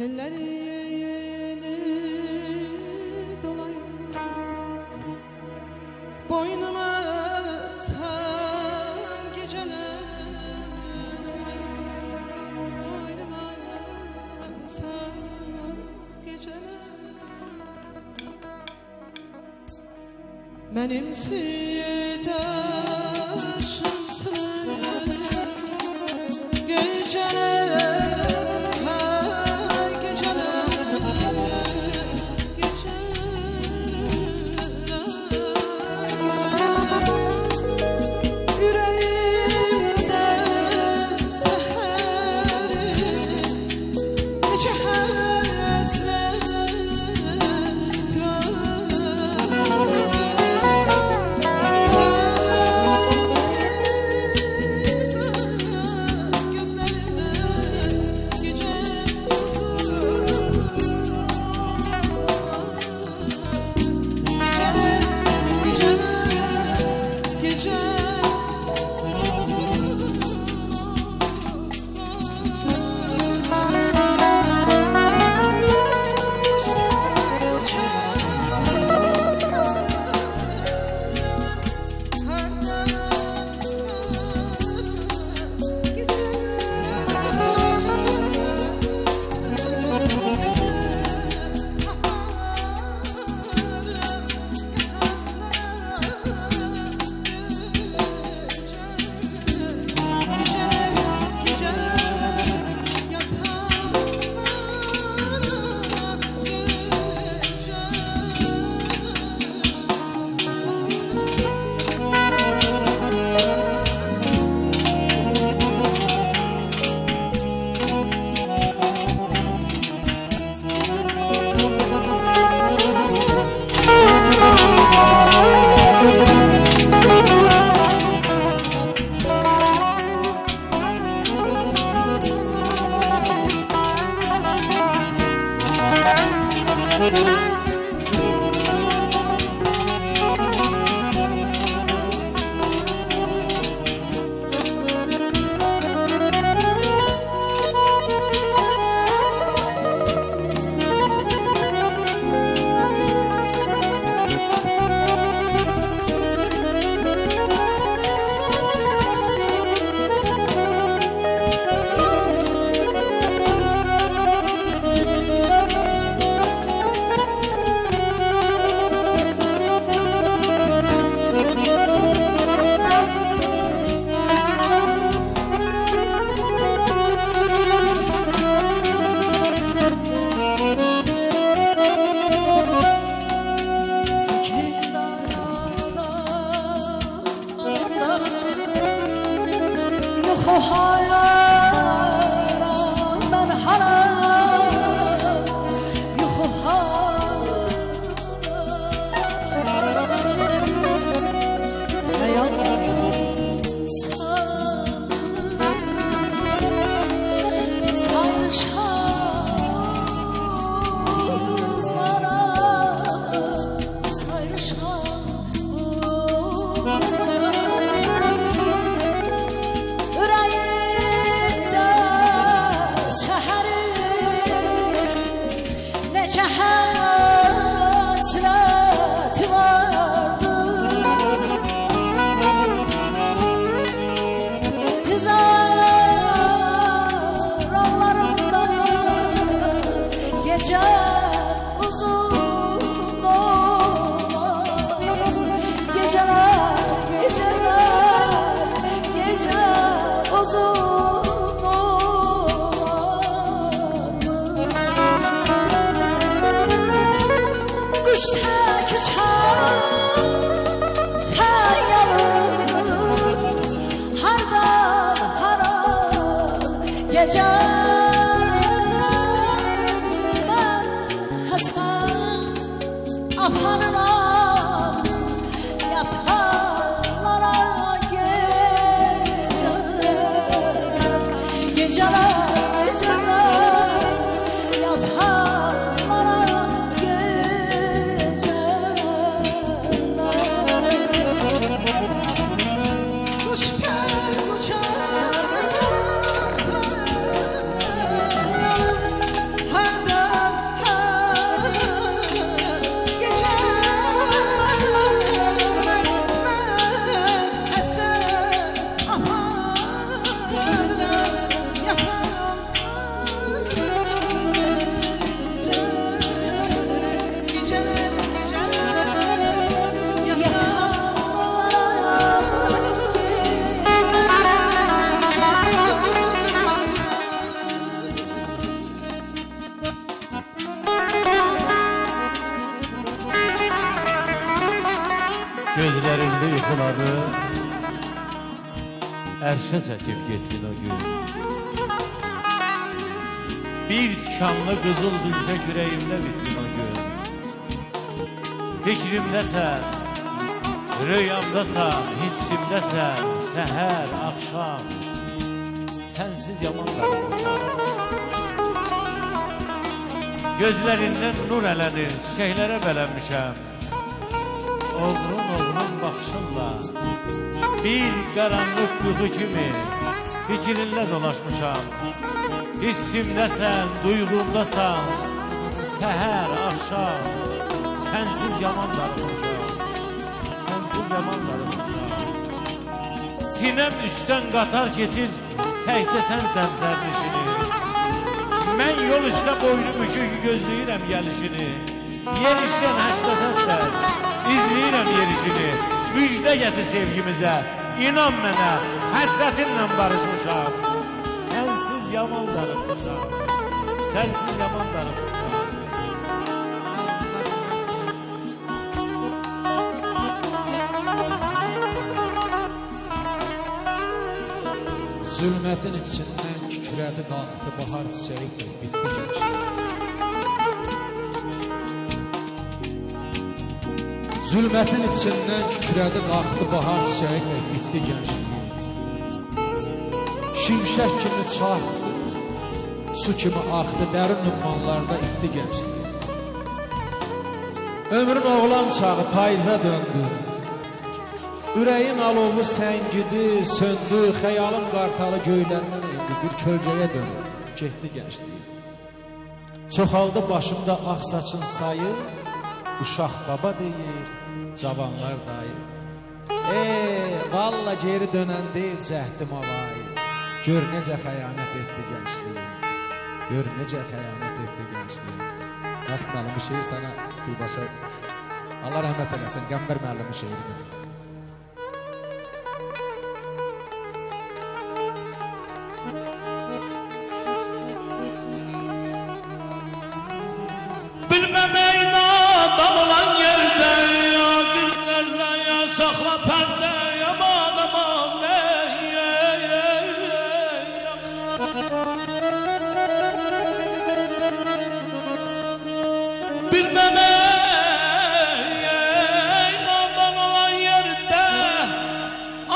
tellerini dolayım, boynuma sen geceler, boynuma sen geceler. Benim sirdaşımsın geceler, her geceler, geceler. Yüreğimde seherim, nece hasret var. Gözlerinde Gözlerinde yuxuları ərşə çəkib getdin o gün. Bir tikanlı qızıl düzək ürəyimdə bitdin o gün. Fikrimdəsən, rüyamdasan, hissimdəsən, səhər, axşam, sənsiz yaman darılmışam. Gözlərindən nur ələnir, çiçəklərə bələnmişəm. Oğrun oğrun baxışınla bir qaranlıq yuxu kimi fikrinlə dolaşmışam. Hissimdəsən, duyğumdasan, səhər, axşam, sənsiz yaman darılmışam. Sənsiz yaman darılmışam. Sinem üstdən qatar keçir, təkcə sənsən sərnişini. Mən yol üstə boynu bükük gözləyirəm gəlişini. Yerişən həsrətəsən, izləyirəm yerişini. Müjdə gətir sevgimizə, inan mənə, həsrətinlə barışmışam. Sənsiz yaman darılmışam, sənsiz yaman darılmışam. Zülmətin içindən kükrədi qalxdı bahar çiçəyi bitdi gençlik. Zülmətin içindən kükrədi qalxdı bahar çiçəyi bitdi gençlik. Şimşək kimi çaxdı, su kimi axdı, dərin ümmanlarda itdi gençlik. Ömrün oğlan çağı payıza döndü. Ürəyin alovu səngidi, söndü, xəyalım qartalı göylərdən indi bir kölgəyə dönür, getdi gençliyi. Çoxaldı başımda ağ saçın sayı, uşaq baba deyir, cavanlar dayı. Valla geri dönən deyil cəhdim alayı. Gör necə xəyanət etdi gençliyi, gör necə xəyanət etdi gençliyi. Rəhət müəllimi şeir sana birbaşa, Allah rəhmət eləsin, Qəmbər müəllimi şeiridir. Bilməmək nadan olan yerdə ya dillərlə ya saxla pərdə yaman aman Bilməmək nadan olan yerdə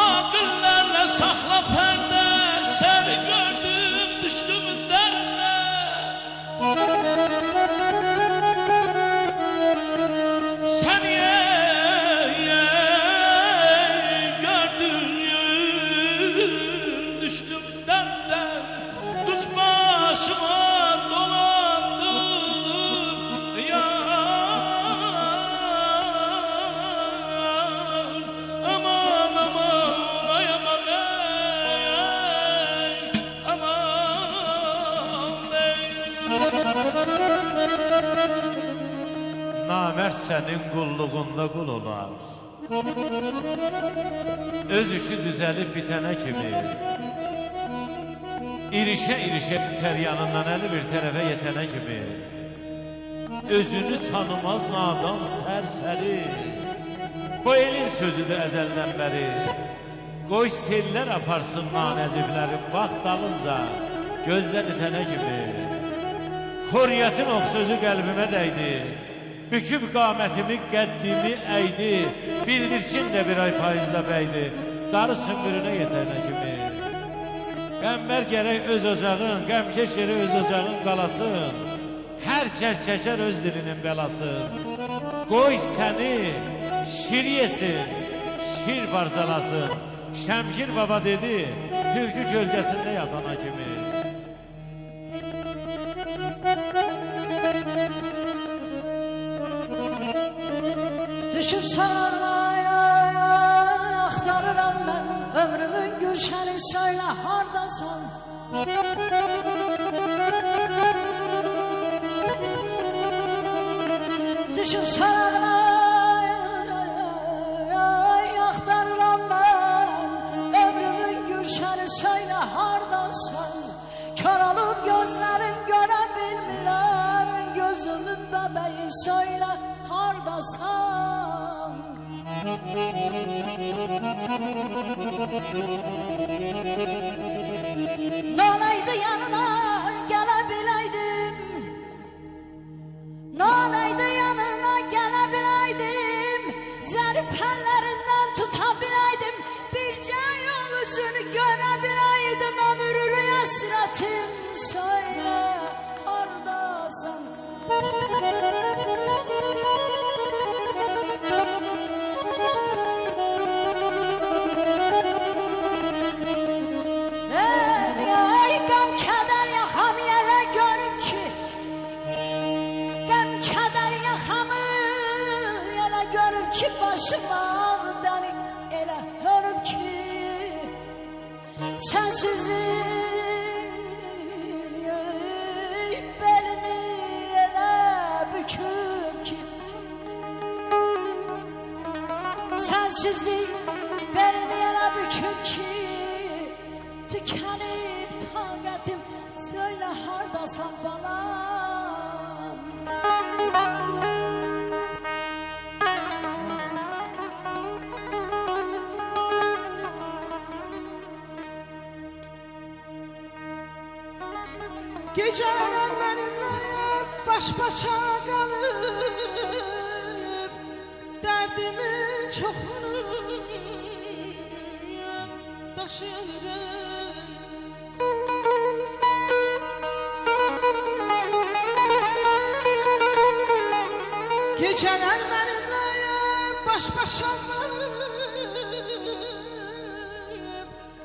aqillərlə saxla pərdə səni gördüm düşdüm dərdə Sen gördün düştüm demden Kız başıma dolandım yar Aman aman ay aman ey aman ey Namərd sənin qulluğunda qul olar. Öz işi düzəlib bitənə kimi İrişə-irişə biter yanından əli bir tərəfə yetənə kimi Özünü tanımaz nadan sərsəri Bu elin sözüdür əzəldən bəri Qoy sellər aparsın nanəcibləri Bax dalınca gözdən itənə kimi Xoriyyətin ox sözü qəlbimə dəydi Büküb qamətimi, qəddimi əydi Bildirçin də bir ay faizlə bəydi Darı sümbürünə yetənə kimi Qəmbər gərək öz ocağın Qəmkeş yeri öz ocağın qalasın Hər kəs çəkər öz dilinin bəlasın Qoy səni şir yesin Şir parçalasın Şəmkir baba dedi Tülkü kölgəsində yatana kimi Düşüb saraya axtarıram mən Ömrümün gülşəni söylə hardasan Düşüb saraya axtarıram mən Ömrümün gülşəni söylə hardasan Kör olub gözlərim görə bilmirəm Gözümün bəbəyi söylə hardasan Nalaydı yanına gelebileydim, nalaydı yanına gelebileydim, zarif ellerinden tutabileydim, birce yol yüzünü görebileydim, ömürlü hasretim söyle oradasın. Ey gam keder yaxam yerə görüm ki, gam keder yaxamı yerə görüm ki, başım ağrıdan elə hörüm ki, sensizlik belimi elə büküm ki, sensizlik belimi elə büküm ki, tükenip taqətim, söyle hardasan balam. Geceler benimle baş başa kalıp, derdimin çoxunu taşıyanırım. Geceler benimle baş başa kalıp,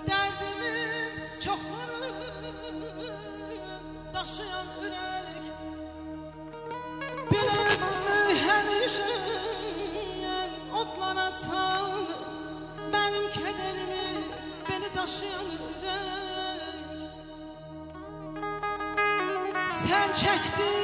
derdimin çoxunu taşıyan ürək. Bilirmi həmişə otlara saldı benim kederimi, beni taşıyan ürək. Sen çektin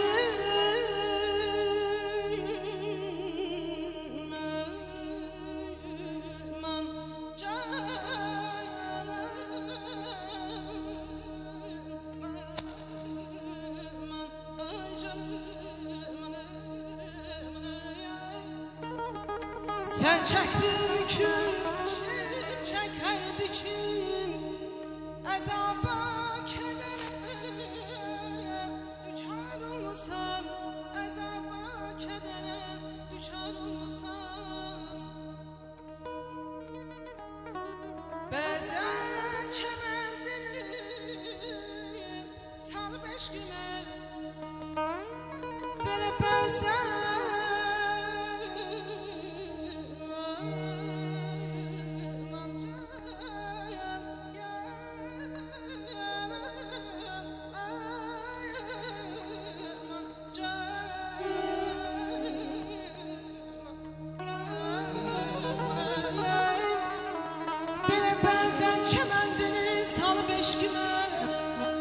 sen çektin kim çekerdi kim, azaba kedere düşer olsan, azaba kedere düşer olsan. Bazen çemendirim salıp eşkime, böyle bazen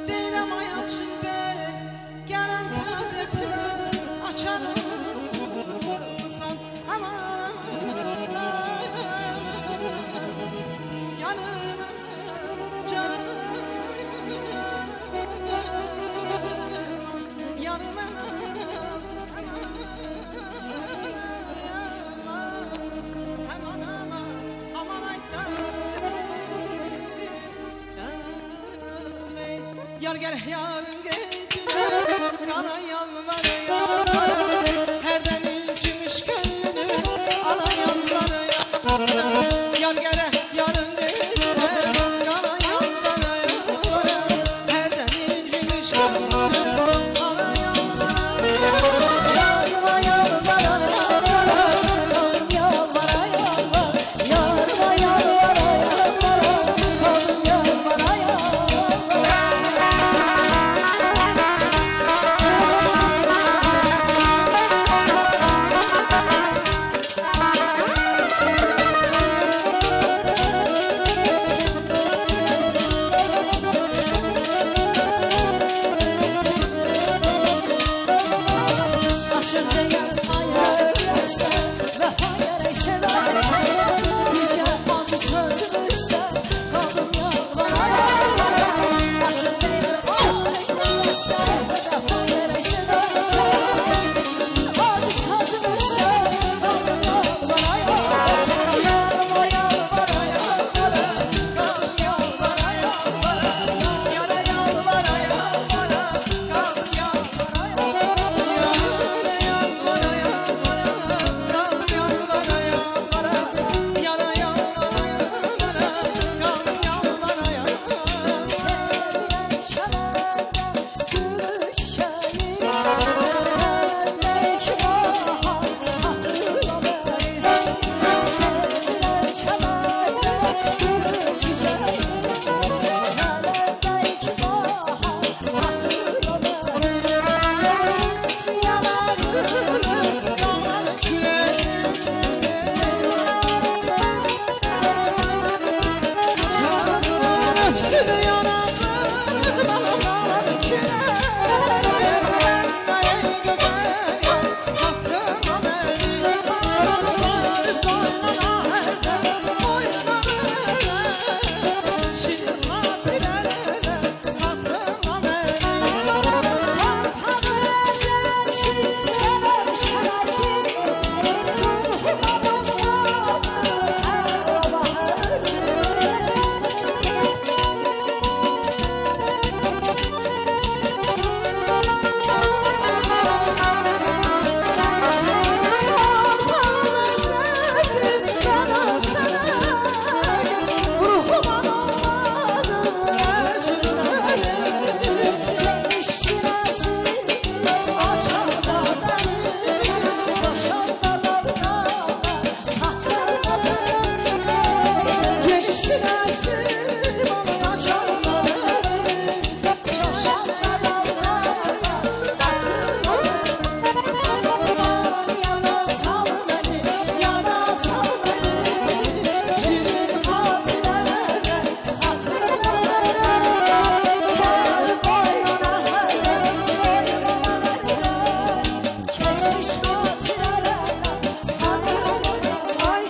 deyirəm ay açın bəy, gələn saadətimə açarımsan, aman yanıma canım, yanıma aman aman aydan. Yar gel yarın gecine, kana yalvar yalvar, herden incimiş gönlünü, ala yalvar yalvar. Yar gel yarın gecine, kana yalvar yalvar, herden incimiş gönlünü, ala yalvar yalvar. Yarıma yalvara yalvara, kalım yalvara yalvara, yarıma yalvara yalvara, kalım yalvara yalvara. gözünü yanaklarım ağlar kiler. Sen de ey güzel yar hatırla beni. Ağlar boynuna herden boynuna şirin hatirelerle hatırla beni.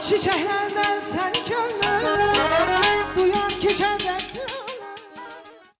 Çiçeklerden sen gönlüm duyan keçenden